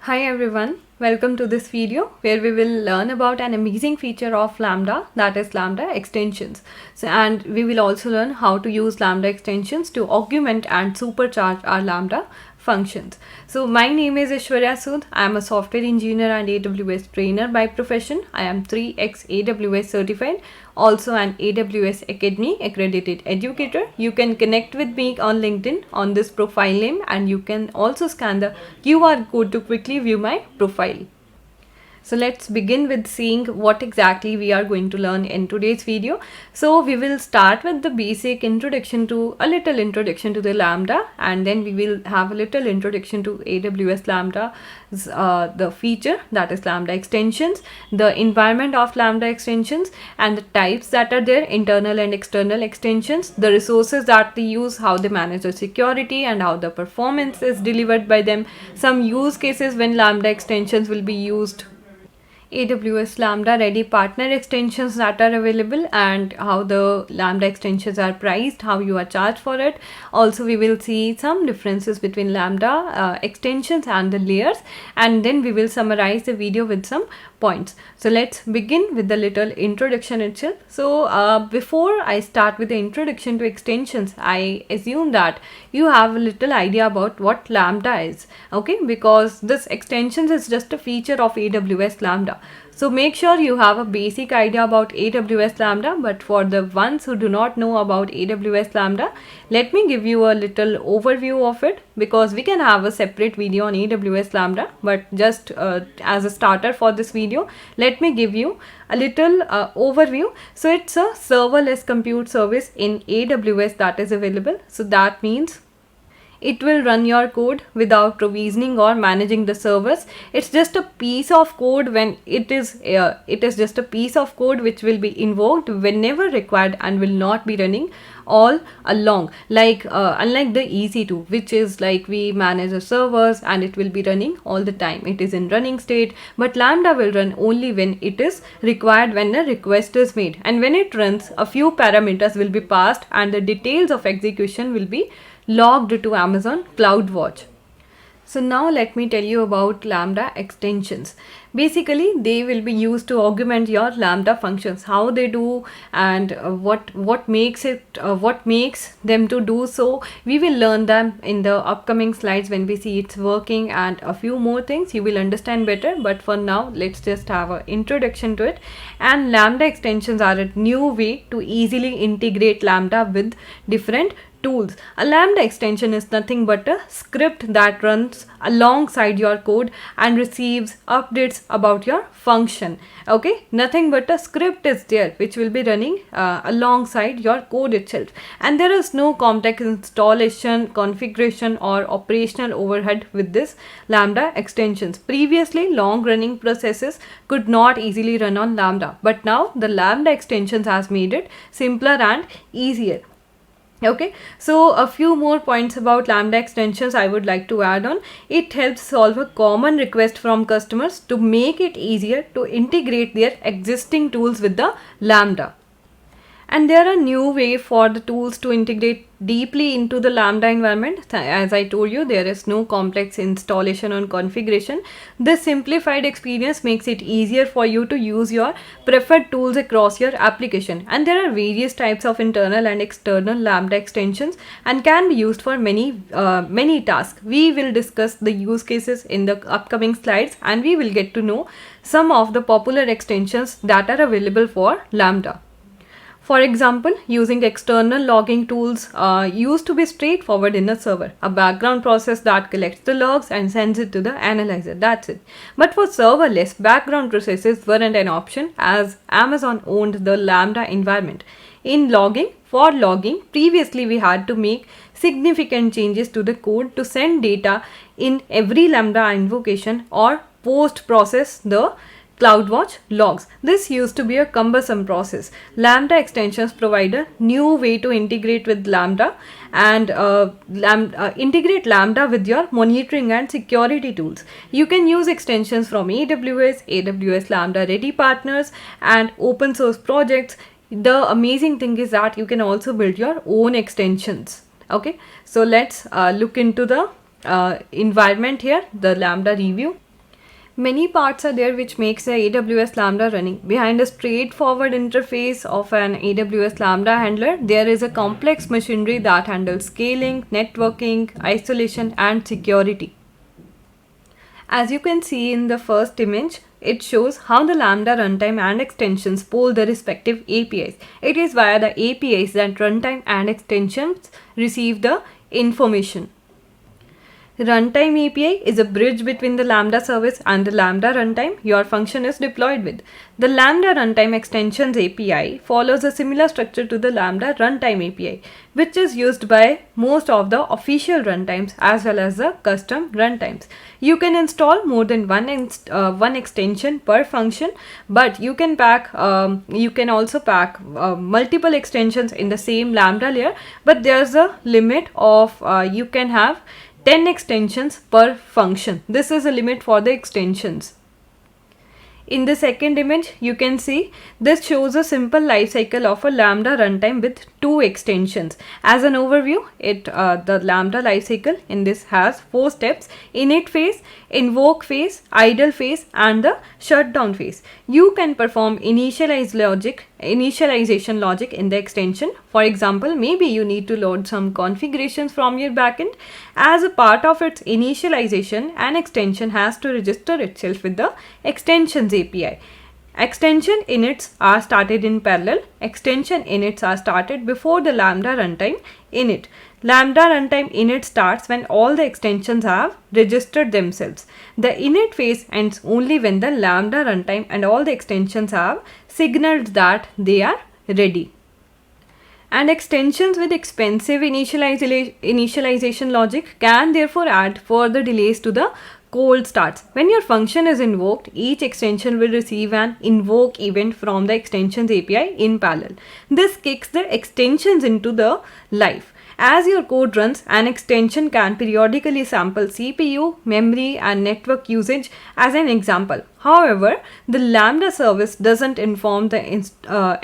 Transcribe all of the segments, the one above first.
Hi everyone, welcome to this video where we will learn about an amazing feature of Lambda, that is Lambda Extensions. And we will also learn how to use Lambda Extensions to augment and supercharge our Lambda functions. So my name is Aishwarya Sood. I am a software engineer and AWS trainer by profession. I am 3x AWS certified, also an AWS Academy accredited educator. You can connect with me on LinkedIn on this profile name, and you can also scan the QR code to quickly view my profile. So let's begin with seeing what exactly we are going to learn in today's video. So we will start with the basic introduction to the Lambda, and then we will have a little introduction to AWS Lambda, the feature that is Lambda Extensions, the environment of Lambda Extensions, and the types that are there, internal and external extensions, the resources that they use, how they manage the security, and how the performance is delivered by them, some use cases when Lambda Extensions will be used, AWS Lambda Ready partner extensions that are available, and how the Lambda extensions are priced, how you are charged for it. Also, we will see some differences between Lambda extensions and the layers, and then we will summarize the video with some points. So let's begin with the little introduction itself. So before I start with the introduction to extensions, I assume that you have a little idea about what Lambda is, okay, because this extensions is just a feature of AWS Lambda. So make sure you have a basic idea about AWS Lambda, but for the ones who do not know about AWS Lambda, let me give you a little overview of it, because we can have a separate video on AWS Lambda, but just as a starter for this video, let me give you a little overview. So it's a serverless compute service in AWS that is available. So that means it will run your code without provisioning or managing the servers. It's just a piece of code when it is just a piece of code which will be invoked whenever required and will not be running all along, like unlike the EC2, which is like we manage the servers and it will be running all the time. It is in running state, but Lambda will run only when it is required, when a request is made, and when it runs, a few parameters will be passed and the details of execution will be logged to Amazon CloudWatch. So now let me tell you about Lambda extensions. Basically, they will be used to augment your Lambda functions, how they do, and what makes them to do so. We will learn them in the upcoming slides when we see it's working, and a few more things you will understand better. But for now, let's just have an introduction to it. And Lambda extensions are a new way to easily integrate Lambda with different tools. A Lambda extension is nothing but a script that runs alongside your code and receives updates about your function. Okay, nothing but a script is there which will be running alongside your code itself, and there is no complex installation, configuration, or operational overhead with this Lambda extensions. Previously, long running processes could not easily run on Lambda, but now the Lambda extensions has made it simpler and easier. Okay, so a few more points about Lambda extensions I would like to add on. It helps solve a common request from customers to make it easier to integrate their existing tools with the Lambda. And there are new way for the tools to integrate deeply into the Lambda environment. As I told you, there is no complex installation or configuration. This simplified experience makes it easier for you to use your preferred tools across your application. And there are various types of internal and external Lambda extensions and can be used for many tasks. We will discuss the use cases in the upcoming slides, and we will get to know some of the popular extensions that are available for Lambda. For example, using external logging tools used to be straightforward in a server, a background process that collects the logs and sends it to the analyzer. That's it. But for serverless, background processes weren't an option, as Amazon owned the Lambda environment. For logging, previously we had to make significant changes to the code to send data in every Lambda invocation or post-process the CloudWatch logs. This used to be a cumbersome process. Lambda extensions provide a new way to integrate with Lambda and integrate Lambda with your monitoring and security tools. You can use extensions from AWS Lambda Ready partners, and open source projects. The amazing thing is that you can also build your own extensions. Okay, so let's look into the environment here, the Lambda review. Many parts are there which makes the AWS Lambda running. Behind a straightforward interface of an AWS Lambda handler, there is a complex machinery that handles scaling, networking, isolation, and security. As you can see in the first image, it shows how the Lambda runtime and extensions poll the respective APIs. It is via the APIs that runtime and extensions receive the information. Runtime API is a bridge between the Lambda service and the Lambda runtime your function is deployed with. The Lambda Runtime Extensions API follows a similar structure to the Lambda Runtime API, which is used by most of the official runtimes as well as the custom runtimes. You can install more than one extension per function, but you can also pack multiple extensions in the same Lambda layer, but there's a limit of you can have 10 extensions per function. This is a limit for the extensions. In the second image, you can see this shows a simple life cycle of a Lambda runtime with 2 extensions. As an overview, the Lambda life cycle in this has 4 steps: init phase, invoke phase, idle phase, and the shutdown phase. You can perform initialization logic in the extension. For example, maybe you need to load some configurations from your backend. As a part of its initialization, an extension has to register itself with the extensions API. Extension inits are started in parallel. Extension inits are started before the Lambda runtime init. Lambda runtime init starts when all the extensions have registered themselves. The init phase ends only when the Lambda runtime and all the extensions have signaled that they are ready. And extensions with expensive initialization logic can therefore add further delays to the cold starts. When your function is invoked, each extension will receive an invoke event from the extensions API in parallel. This kicks the extensions into the life. As your code runs, an extension can periodically sample CPU, memory, and network usage as an example. However, the Lambda service doesn't inform the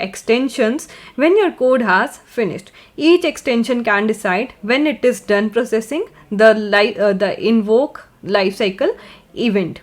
extensions when your code has finished. Each extension can decide when it is done processing the invoke lifecycle event.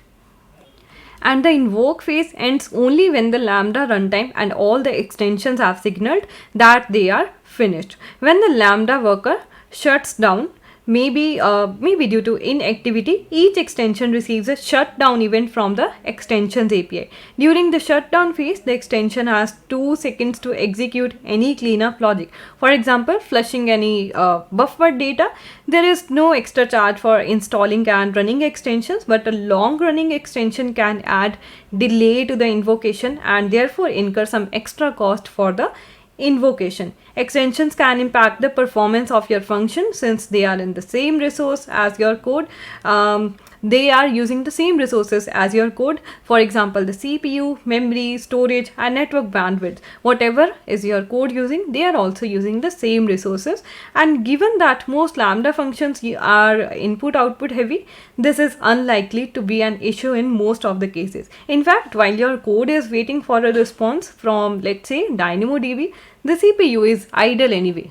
And the invoke phase ends only when the Lambda runtime and all the extensions have signaled that they are finished. When the Lambda worker shuts down, maybe due to inactivity, each extension receives a shutdown event from the extensions API. During the shutdown phase, the extension has 2 seconds to execute any cleanup logic. For example, flushing any buffer data. There is no extra charge for installing and running extensions, but a long running extension can add delay to the invocation and therefore incur some extra cost for the invocation. Extensions can impact the performance of your function since they are in the same resource as your code. They are using the same resources as your code. For example, the CPU, memory, storage, and network bandwidth. Whatever is your code using, they are also using the same resources. And given that most Lambda functions are input-output heavy, this is unlikely to be an issue in most of the cases. In fact, while your code is waiting for a response from, let's say, DynamoDB, the CPU is idle anyway.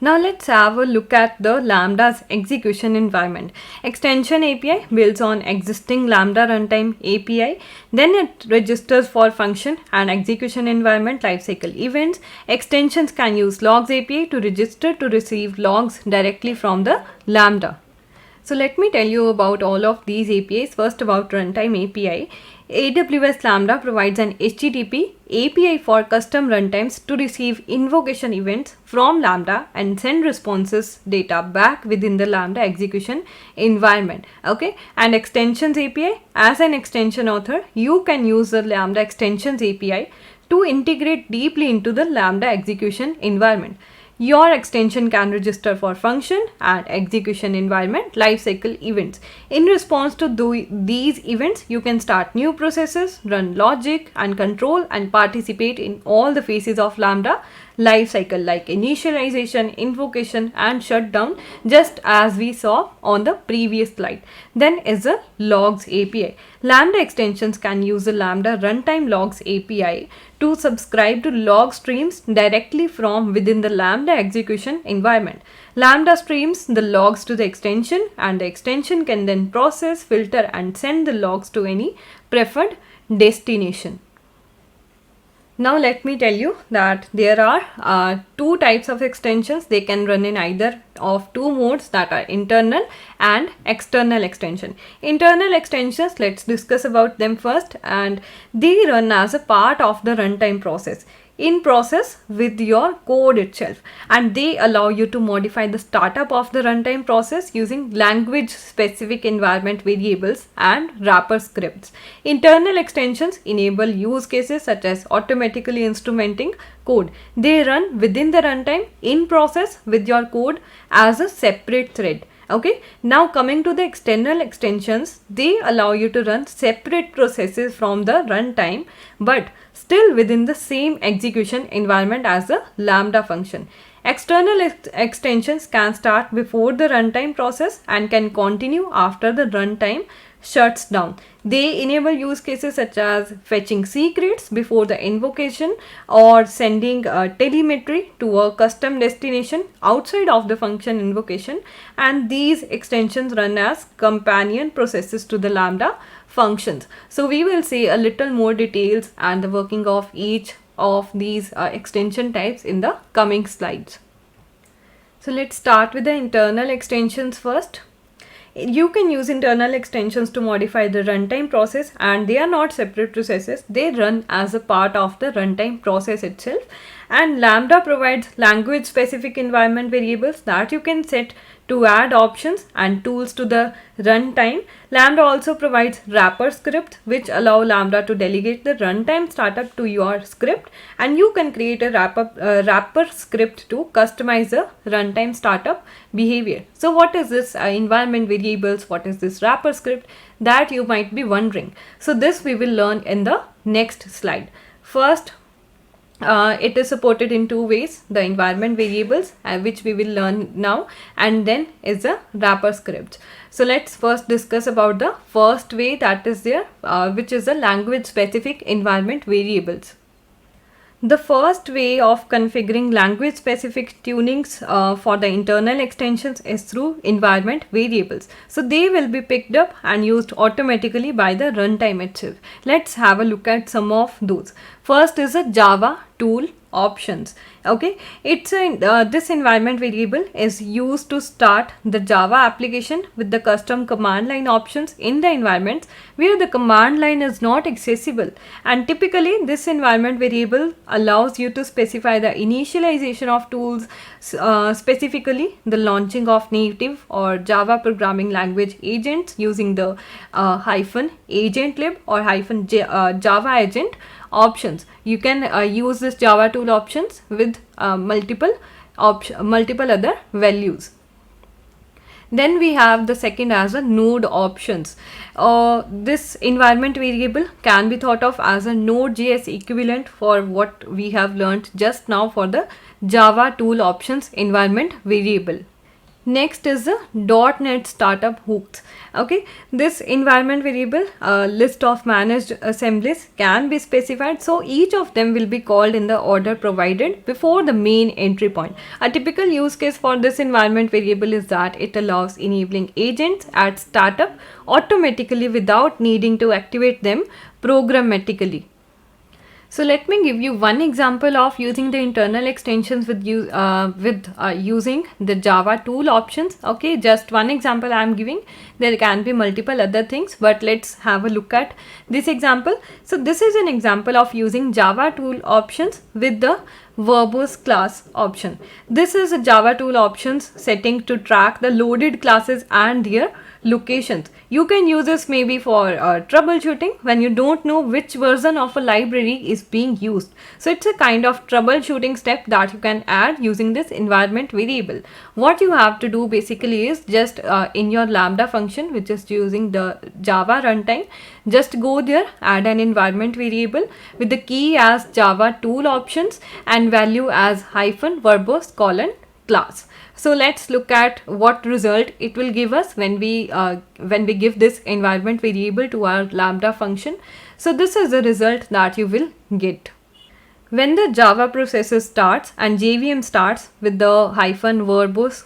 Now let's have a look at the Lambda's execution environment. Extension API builds on existing Lambda runtime API. Then it registers for function and execution environment lifecycle events. Extensions can use logs API to register to receive logs directly from the Lambda. So let me tell you about all of these APIs. First, about runtime API. AWS Lambda provides an HTTP API for custom runtimes to receive invocation events from Lambda and send responses data back within the Lambda execution environment. Okay, and extensions API, as an extension author, you can use the Lambda extensions API to integrate deeply into the Lambda execution environment. Your extension can register for function and execution environment lifecycle events. In response to these events, you can start new processes, run logic and control, and participate in all the phases of Lambda life cycle like initialization, invocation and shutdown, just as we saw on the previous slide. Then is the logs API. Lambda extensions can use the Lambda runtime logs API to subscribe to log streams directly from within the Lambda execution environment. Lambda streams the logs to the extension, and the extension can then process, filter and send the logs to any preferred destination. Now let me tell you that there are two types of extensions. They can run in either of two modes, that are internal and external extension. Internal extensions, let's discuss about them first, and they run as a part of the runtime process, in process with your code itself, and they allow you to modify the startup of the runtime process using language specific environment variables and wrapper scripts. Internal extensions enable use cases such as automatically instrumenting code. They run within the runtime in process with your code as a separate thread. Okay, now coming to the external extensions, they allow you to run separate processes from the runtime, but still within the same execution environment as the Lambda function. External extensions can start before the runtime process and can continue after the runtime shuts down. They enable use cases such as fetching secrets before the invocation or sending telemetry to a custom destination outside of the function invocation, and these extensions run as companion processes to the Lambda functions. So we will see a little more details and the working of each of these extension types in the coming slides. So let's start with the internal extensions first. You can use internal extensions to modify the runtime process, and they are not separate processes. They run as a part of the runtime process itself. And Lambda provides language specific environment variables that you can set to add options and tools to the runtime. Lambda also provides wrapper scripts which allow Lambda to delegate the runtime startup to your script, and you can create a wrapper script to customize the runtime startup behavior. So what is this environment variables? What is this wrapper script? That you might be wondering. So this we will learn in the next slide. First, it is supported in two ways: the environment variables, which we will learn now, and then is the wrapper script. So let's first discuss about the first way that is there, which is the language specific environment variables. The first way of configuring language specific tunings for the internal extensions is through environment variables. So they will be picked up and used automatically by the runtime itself. Let's have a look at some of those. First is a Java tool options. Okay, it's a this environment variable is used to start the Java application with the custom command line options in the environments where the command line is not accessible, and typically this environment variable allows you to specify the initialization of tools, specifically the launching of native or Java programming language agents using the -agentlib or -java agent options. You can use this Java tool options with multiple other values. Then we have the second as a node options. This environment variable can be thought of as a Node.js equivalent for what we have learned just now for the Java tool options environment variable. Next is the .NET startup hooks. Okay, this environment variable, list of managed assemblies can be specified, so each of them will be called in the order provided before the main entry point. A typical use case for this environment variable is that it allows enabling agents at startup automatically without needing to activate them programmatically. So let me give you one example of using the internal extensions with using the Java tool options. Okay, just one example I am giving. There can be multiple other things, but let's have a look at this example. So this is an example of using Java tool options with the verbose class option. This is a Java tool options setting to track the loaded classes and their locations. You can use this maybe for troubleshooting when you don't know which version of a library is being used. So it's a kind of troubleshooting step that you can add using this environment variable. What you have to do basically is just in your Lambda function, which is using the Java runtime, just go there, add an environment variable with the key as Java tool options and value as -verbose : class. So let's look at what result it will give us when we give this environment variable to our Lambda function. So this is the result that you will get. When the Java processor starts and JVM starts with the -verbose :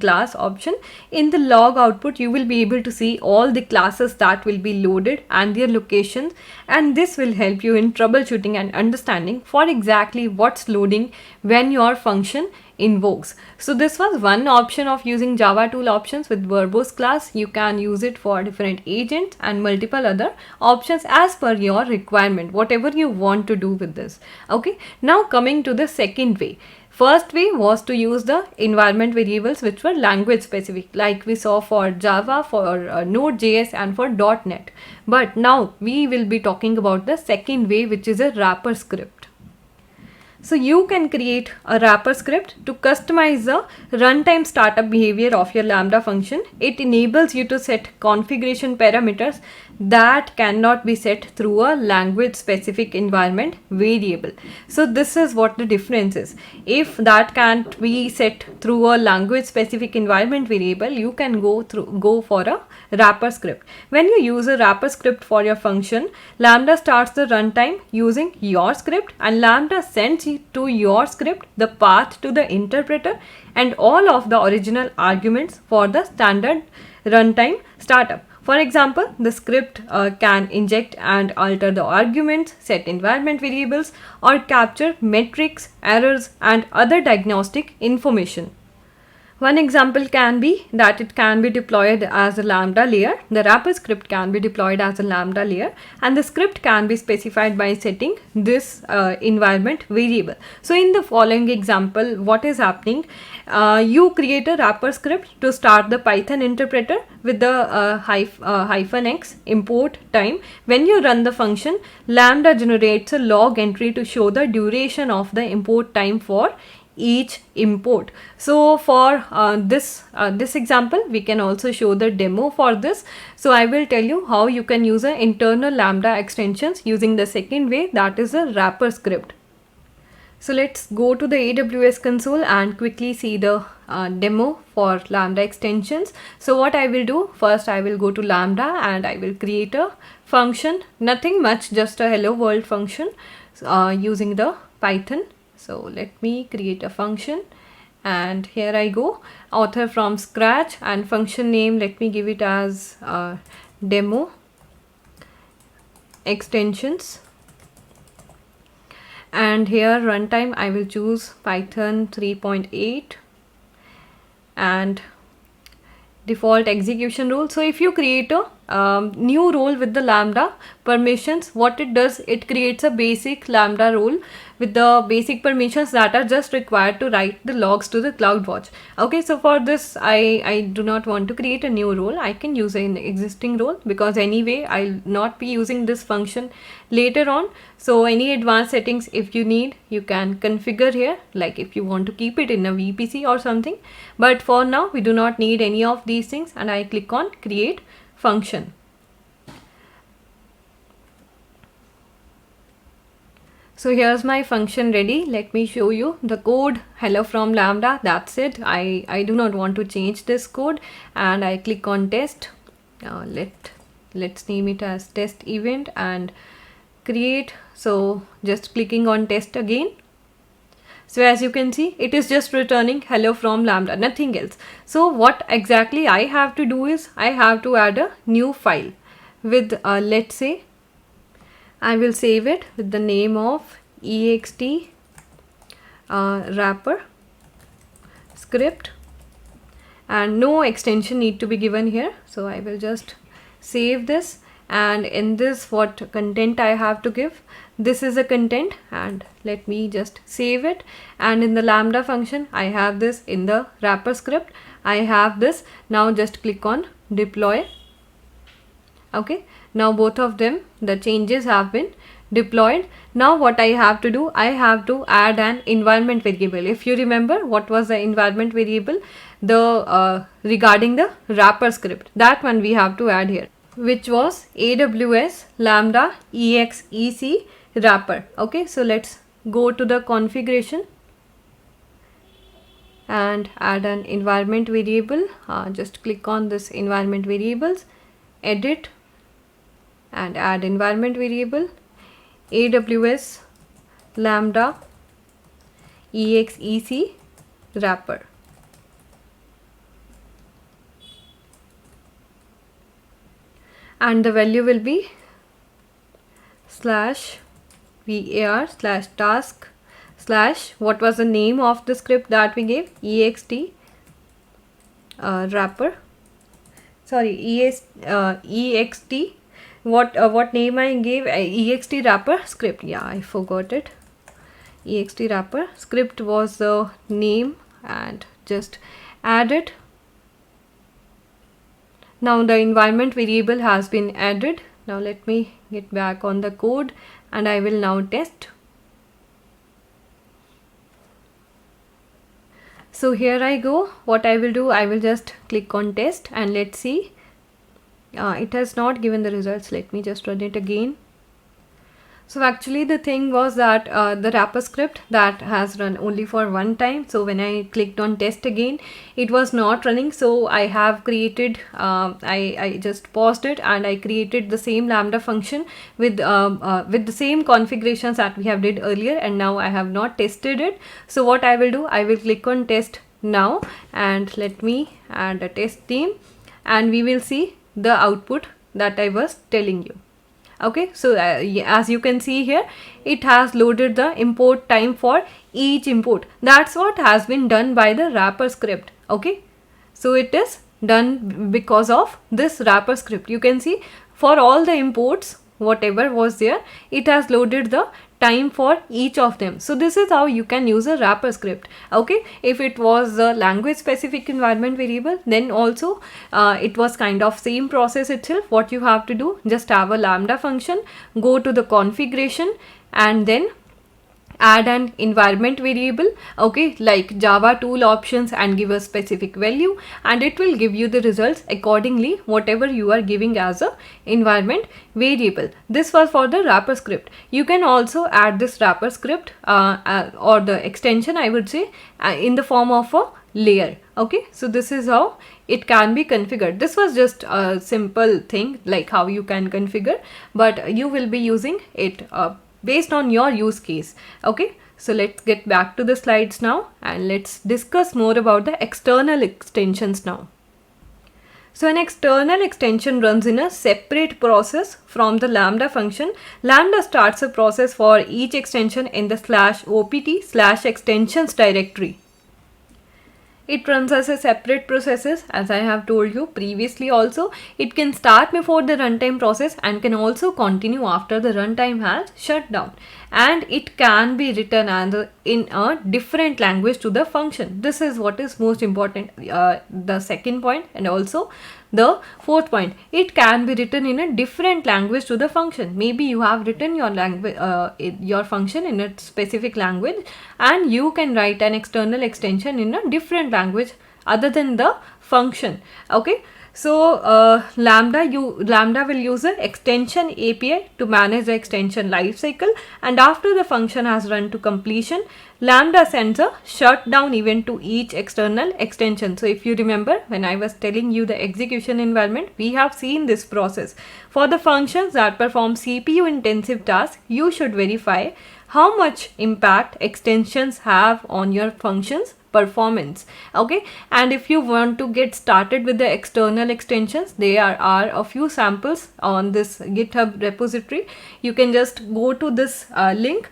class option, in the log output you will be able to see all the classes that will be loaded and their locations, and this will help you in troubleshooting and understanding for exactly what's loading when your function invokes. So this was one option of using Java tool options with verbose class. You can use it for different agents and multiple other options as per your requirement, whatever you want to do with this. Okay, now coming to the second way. First way was to use the environment variables which were language specific, like we saw for Java, for Node.js and for .NET. But now we will be talking about the second way, which is a wrapper script. So you can create a wrapper script to customize the runtime startup behavior of your Lambda function. It enables you to set configuration parameters that cannot be set through a language specific environment variable. So this is what the difference is. If that can't be set through a language specific environment variable, you can go for a wrapper script. When you use a wrapper script for your function, Lambda starts the runtime using your script and Lambda sends to your script the path to the interpreter and all of the original arguments for the standard runtime startup. For example, the script can inject and alter the arguments, set environment variables, or capture metrics, errors, and other diagnostic information. One example can be that it can be deployed as a Lambda layer. The wrapper script can be deployed as a Lambda layer, and the script can be specified by setting this environment variable. So in the following example, what is happening? You create a wrapper script to start the Python interpreter with the -x import time. When you run the function, Lambda generates a log entry to show the duration of the import time for each import. So for this example, we can also show the demo for this. So I will tell you how you can use an internal Lambda extensions using the second way, that is a wrapper script. So let's go to the AWS console and quickly see the demo for Lambda extensions. So what I will do, first I will go to Lambda and I will create a function, nothing much, just a hello world function using the Python. So let me create a function and here I go, author from scratch, and function name, let me give it as demo extensions, and here runtime I will choose Python 3.8 and default execution rule. So if you create a new role with the Lambda permissions, what it does, it creates a basic Lambda role with the basic permissions that are just required to write the logs to the CloudWatch. Okay, so for this I do not want to create a new role. I can use an existing role because anyway I'll not be using this function later on. So any advanced settings if you need, you can configure here, like if you want to keep it in a VPC or something. But for now we do not need any of these things, and I click on create function. So here's my function ready. Let me show you the code. Hello from Lambda, that's it. I do not want to change this code, and I click on test. Let's name it as test event and create. So just clicking on test again. So as you can see, it is just returning hello from Lambda, nothing else. So what exactly I have to do is I have to add a new file with let's say I will save it with the name of ext wrapper script, and no extension need to be given here. So I will just save this and in this what content I have to give. This is a content, and let me just save it. And in the lambda function I have this. In the wrapper script I have this. Now just click on deploy. Okay, now both of them, the changes have been deployed. Now what I have to do, I have to add an environment variable. If you remember what was the environment variable, the regarding the wrapper script, that one we have to add here, which was AWS Lambda EXEC wrapper. Okay, so let's go to the configuration and add an environment variable. Just click on this environment variables, edit, and add environment variable AWS Lambda EXEC wrapper. And the value will be /var/task/ what was the name of the script that we gave, ext wrapper, sorry, ext, what name I gave, ext wrapper script. Yeah, I forgot it. Ext wrapper script was the name, and just add it. Now the environment variable has been added. Now let me get back on the code, and I will now test. So here I go. What I will do, I will just click on test, and let's see. It has not given the results. Let me just run it again. So actually the thing was that the wrapper script that has run only for one time. So when I clicked on test again, it was not running. So I have created, I just paused it, and I created the same lambda function with the same configurations that we have did earlier, and now I have not tested it. So what I will do, I will click on test now, and let me add a test theme, and we will see the output that I was telling you. Okay, so as you can see here, it has loaded the import time for each import. That's what has been done by the wrapper script. Okay, so it is done because of this wrapper script. You can see for all the imports, whatever was there, it has loaded the time for each of them. So this is how you can use a wrapper script. Okay, if it was a language specific environment variable, then also it was kind of same process itself. What you have to do, just have a lambda function, go to the configuration, and then add an environment variable, okay, like Java tool options, and give a specific value, and it will give you the results accordingly, whatever you are giving as a environment variable. This was for the wrapper script. You can also add this wrapper script or the extension, I would say, in the form of a layer. Okay, so this is how it can be configured. This was just a simple thing like how you can configure, but you will be using it based on your use case. Okay, so let's get back to the slides now, and let's discuss more about the external extensions now. So an external extension runs in a separate process from the lambda function. Lambda starts a process for each extension in the /opt/extensions directory. It runs as a separate processes, as I have told you previously also. It can start before the runtime process and can also continue after the runtime has shut down. And it can be written in a different language to the function. This is what is most important, the second point, and also the fourth point. It can be written in a different language to the function. Maybe you have written your language, your function in a specific language, and you can write an external extension in a different language other than the function. Okay, so Lambda will use an extension API to manage the extension lifecycle, and after the function has run to completion, Lambda sends a shutdown event to each external extension. So if you remember when I was telling you the execution environment, we have seen this process. For the functions that perform CPU intensive tasks, you should verify how much impact extensions have on your functions performance. Okay, and if you want to get started with the external extensions, there are a few samples on this GitHub repository. You can just go to this link,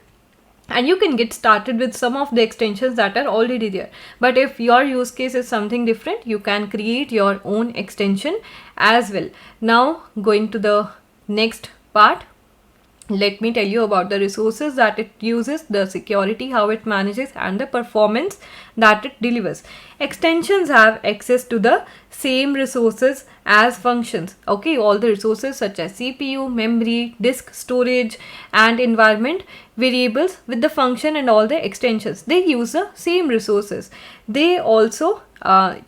and you can get started with some of the extensions that are already there. But if your use case is something different, you can create your own extension as well. Now going to the next part, let me tell you about the resources that it uses, the security, how it manages, and the performance that it delivers. Extensions have access to the same resources as functions. Okay, all the resources such as CPU, memory, disk storage, and environment variables with the function and all the extensions, they use the same resources. They also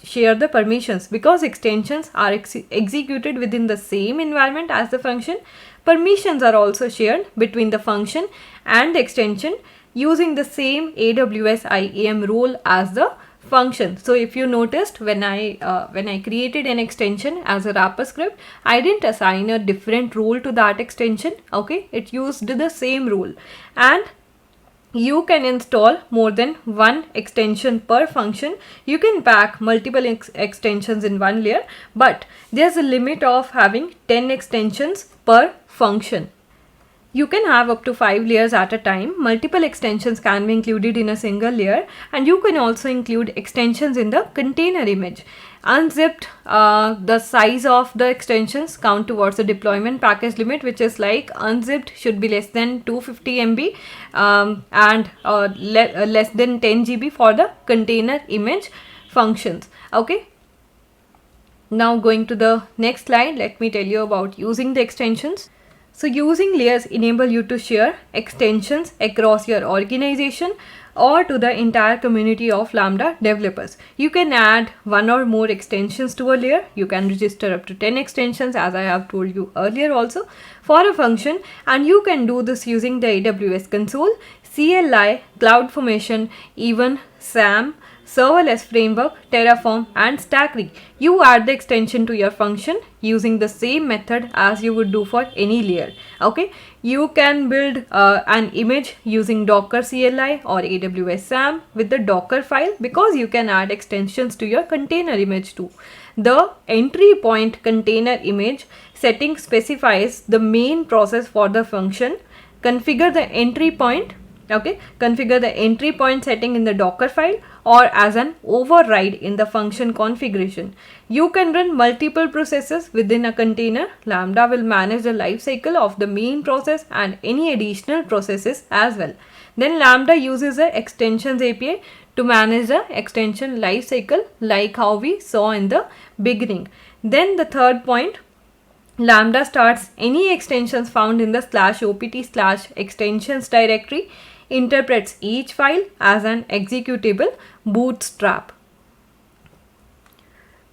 share the permissions because extensions are executed within the same environment as the function. Permissions are also shared between the function and the extension using the same AWS IAM role as the function. So if you noticed, when I created an extension as a wrapper script, I didn't assign a different role to that extension. Okay, it used the same role, and you can install more than one extension per function. You can pack multiple extensions in one layer, but there's a limit of having 10 extensions per function. You can have up to 5 layers at a time. Multiple extensions can be included in a single layer, and you can also include extensions in the container image. Unzipped, the size of the extensions count towards the deployment package limit, which is like unzipped should be less than 250 MB and less than 10 GB for the container image functions. Okay. Now going to the next slide, let me tell you about using the extensions. So using layers enable you to share extensions across your organization or to the entire community of Lambda developers. You can add one or more extensions to a layer. You can register up to 10 extensions, as I have told you earlier also, for a function, and you can do this using the AWS console, CLI, CloudFormation, even SAM, serverless framework, Terraform, and StackRig. You add the extension to your function using the same method as you would do for any layer. Okay, you can build an image using Docker CLI or AWS SAM with the Docker file, because you can add extensions to your container image too. The entry point container image setting specifies the main process for the function. Configure the entry point. Okay, configure the entry point setting in the Docker file or as an override in the function configuration. You can run multiple processes within a container. Lambda will manage the life cycle of the main process and any additional processes as well. Then Lambda uses the extensions API to manage the extension life cycle, like how we saw in the beginning. Then the third point, Lambda starts any extensions found in the /opt/extensions directory, interprets each file as an executable bootstrap.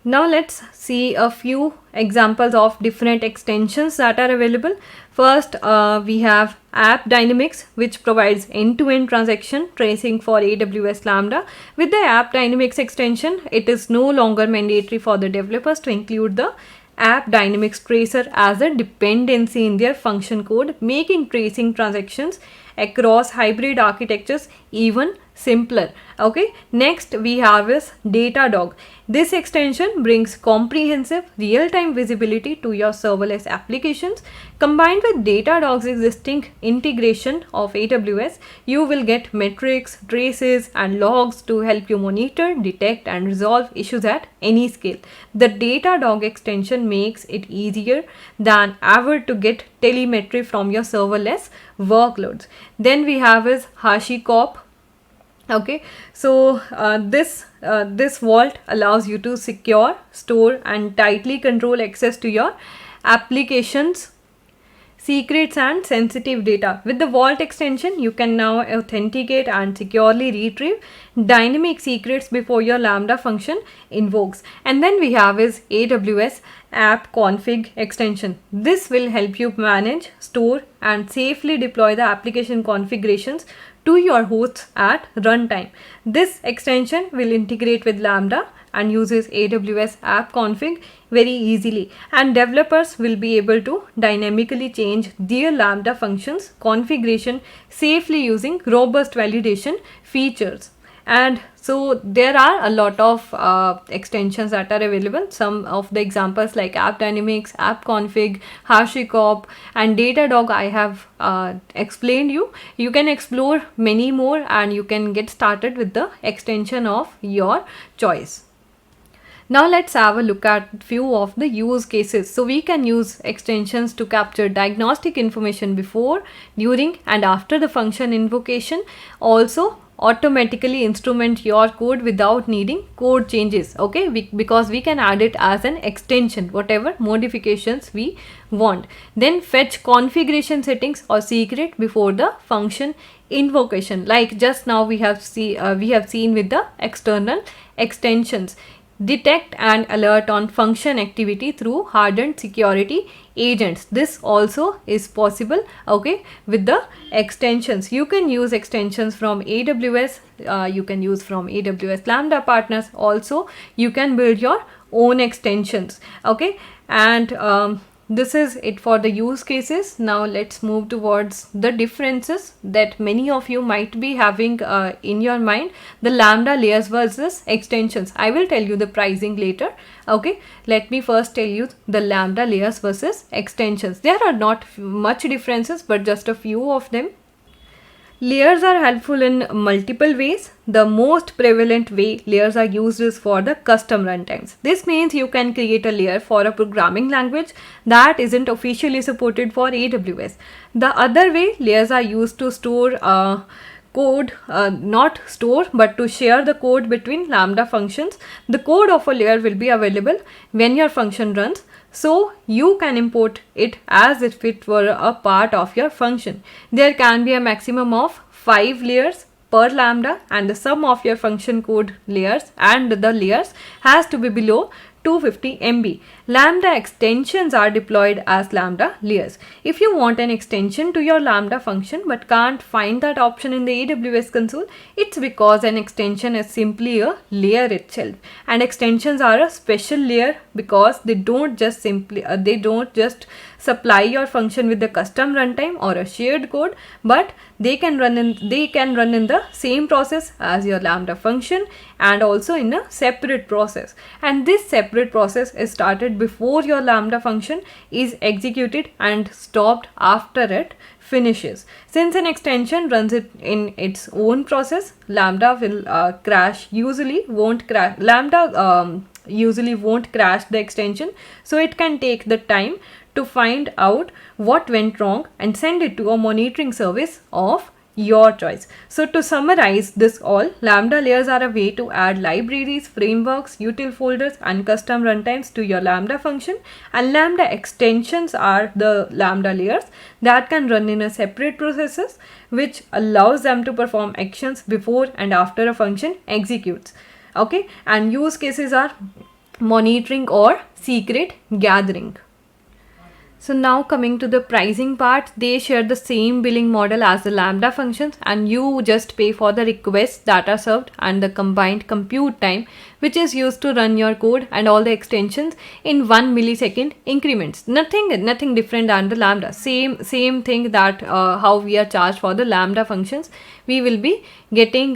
Now let's see a few examples of different extensions that are available. First, we have App Dynamics, which provides end-to-end transaction tracing for AWS Lambda. With the App Dynamics extension, it is no longer mandatory for the developers to include the App Dynamics tracer as a dependency in their function code, making tracing transactions across hybrid architectures even simpler. Okay, next we have is Datadog. This extension brings comprehensive real-time visibility to your serverless applications. Combined with Datadog's existing integration of AWS, you will get metrics, traces, and logs to help you monitor, detect, and resolve issues at any scale. The Datadog extension makes it easier than ever to get telemetry from your serverless workloads. Then we have is HashiCorp. Okay, so this vault allows you to secure, store, and tightly control access to your applications, secrets, and sensitive data. With the vault extension, you can now authenticate and securely retrieve dynamic secrets before your Lambda function invokes. And then we have is AWS App Config extension. This will help you manage, store, and safely deploy the application configurations to your hosts at runtime. This extension will integrate with Lambda and uses AWS App Config very easily, and developers will be able to dynamically change their Lambda functions configuration safely using robust validation features. And so there are a lot of extensions that are available. Some of the examples like App Dynamics, App Config, HashiCorp, and Datadog I have explained you. You can explore many more and you can get started with the extension of your choice. Now let's have a look at few of the use cases. So we can use extensions to capture diagnostic information before, during and after the function invocation. Also automatically instrument your code without needing code changes, okay, because we can add it as an extension whatever modifications we want. Then fetch configuration settings or secret before the function invocation, like just now we have seen with the external extensions. Detect and alert on function activity through hardened security agents. This also is possible, okay, with the extensions. You can use extensions from AWS, you can use from AWS Lambda partners. Also you can build your own extensions, okay. And this is it for the use cases. Now let's move towards the differences that many of you might be having in your mind. The Lambda layers versus extensions. I will tell you the pricing later, okay. Let me first tell you the Lambda layers versus extensions. There are not much differences, but just a few of them. Layers are helpful in multiple ways. The most prevalent way layers are used is for the custom runtimes. This means you can create a layer for a programming language that isn't officially supported for AWS. The other way layers are used to store code, not store but to share the code between Lambda functions. The code of a layer will be available when your function runs, so you can import it as if it were a part of your function. There can be a maximum of 5 layers per Lambda, and the sum of your function code layers and the layers has to be below 250 MB. Lambda extensions are deployed as Lambda layers. If you want an extension to your Lambda function but can't find that option in the AWS console, it's because an extension is simply a layer itself, and extensions are a special layer because they don't just supply your function with the custom runtime or a shared code, but they can run in the same process as your Lambda function and also in a separate process. And this separate process is started before your Lambda function is executed and stopped after it finishes. Since an extension runs it in its own process, Lambda will usually won't crash the extension, so it can take the time to find out what went wrong and send it to a monitoring service of your choice. So to summarize this all, Lambda layers are a way to add libraries, frameworks, util folders and custom runtimes to your Lambda function, and Lambda extensions are the Lambda layers that can run in a separate processes, which allows them to perform actions before and after a function executes, okay. And use cases are monitoring or secret gathering. So now coming to the pricing part, they share the same billing model as the Lambda functions, and you just pay for the requests that are served and the combined compute time which is used to run your code and all the extensions in 1 millisecond increments. Nothing different than the Lambda. Same thing that how we are charged for the Lambda functions, we will be getting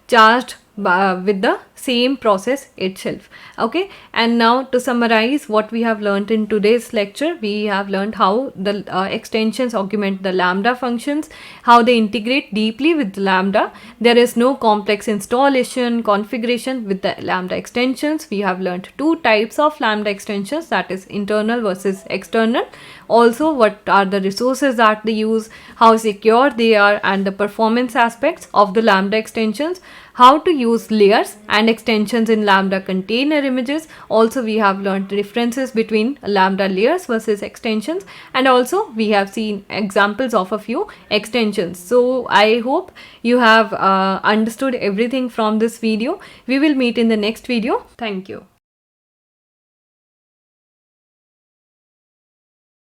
charged with the same process itself, okay. And now to summarize what we have learned in today's lecture, we have learned how the extensions augment the Lambda functions, how they integrate deeply with Lambda. There is no complex installation configuration with the Lambda extensions. We have learned 2 types of Lambda extensions, that is internal versus external. Also what are the resources that they use, how secure they are, and the performance aspects of the Lambda extensions, how to use layers and extensions in Lambda container images. Also we have learned the differences between Lambda layers versus extensions, and also we have seen examples of a few extensions. So I hope you have understood everything from this video. We will meet in the next video. Thank you.